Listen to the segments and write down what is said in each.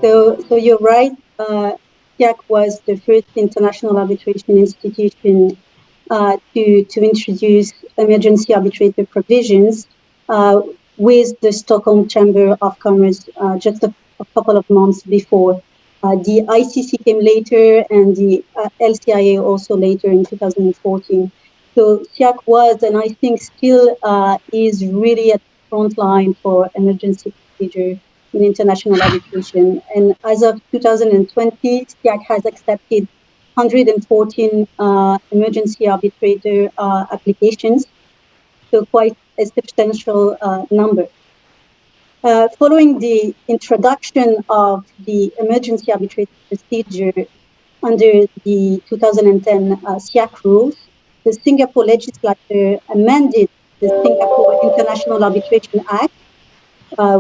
So you're right. SIAC was the first international arbitration institution to introduce emergency arbitrator provisions with the Stockholm Chamber of Commerce just a couple of months before. The ICC came later, and the LCIA also later in 2014. So SIAC was, and I think still is, really at the front line for emergency procedure in international arbitration. And as of 2020, SIAC has accepted 114 emergency arbitrator applications, so quite a substantial number. Following the introduction of the emergency arbitrator procedure under the 2010 SIAC rules, the Singapore legislature amended the Singapore International Arbitration Act,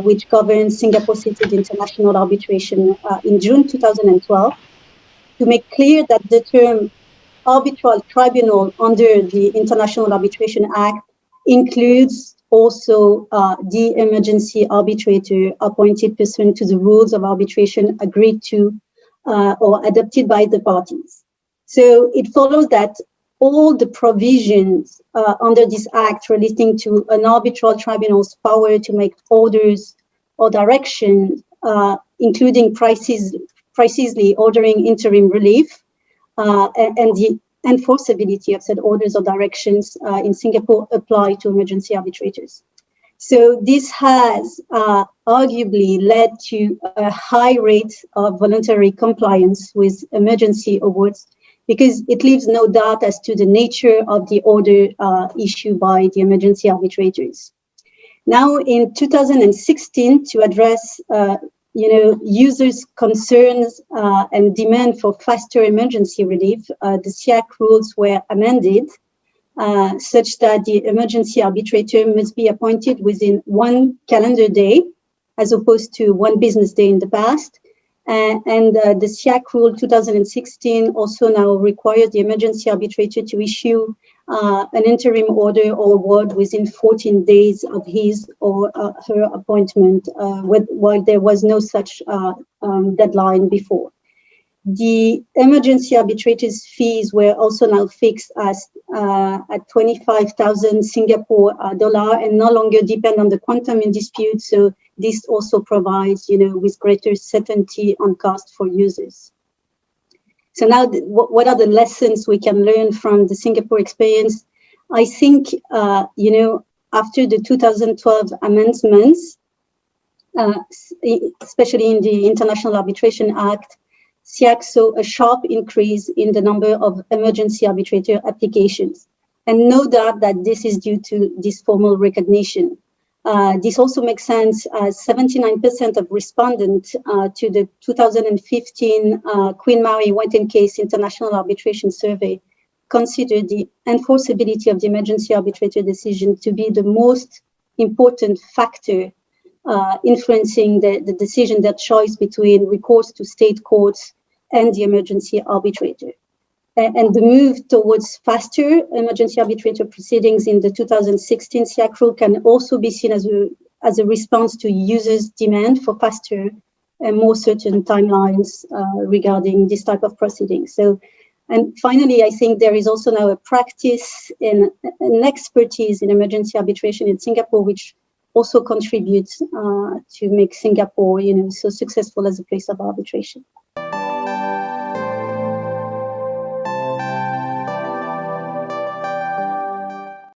which governs Singapore-seated international arbitration in June 2012, to make clear that the term arbitral tribunal under the International Arbitration Act includes also the emergency arbitrator appointed pursuant to the rules of arbitration agreed to or adopted by the parties. So it follows that all the provisions under this act relating to an arbitral tribunal's power to make orders or directions, including precisely ordering interim relief and the enforceability of said orders or directions in Singapore apply to emergency arbitrators. So this has arguably led to a high rate of voluntary compliance with emergency awards, because it leaves no doubt as to the nature of the order issued by the emergency arbitrators. Now, in 2016, to address users' concerns and demand for faster emergency relief, the SIAC rules were amended such that the emergency arbitrator must be appointed within 1 calendar day, as opposed to 1 business day in the past. And the SIAC rule 2016 also now requires the emergency arbitrator to issue an interim order or award within 14 days of his or her appointment, while there was no such deadline before. The emergency arbitrator's fees were also now fixed as at 25,000 Singapore dollar and no longer depend on the quantum in dispute. So this also provides, with greater certainty on cost for users. So now, what are the lessons we can learn from the Singapore experience? I think, after the 2012 amendments, especially in the International Arbitration Act, SIAC saw a sharp increase in the number of emergency arbitrator applications. And no doubt that this is due to this formal recognition. This also makes sense as 79% of respondents to the 2015 Queen Mary Whiting Case International Arbitration Survey considered the enforceability of the emergency arbitrator decision to be the most important factor influencing the decision, that choice between recourse to state courts and the emergency arbitrator. And the move towards faster emergency arbitrator proceedings in the 2016 SIAC rule can also be seen as a response to users' demand for faster and more certain timelines regarding this type of proceedings. So, and finally, I think there is also now a practice and an expertise in emergency arbitration in Singapore, which also contributes to make Singapore, so successful as a place of arbitration.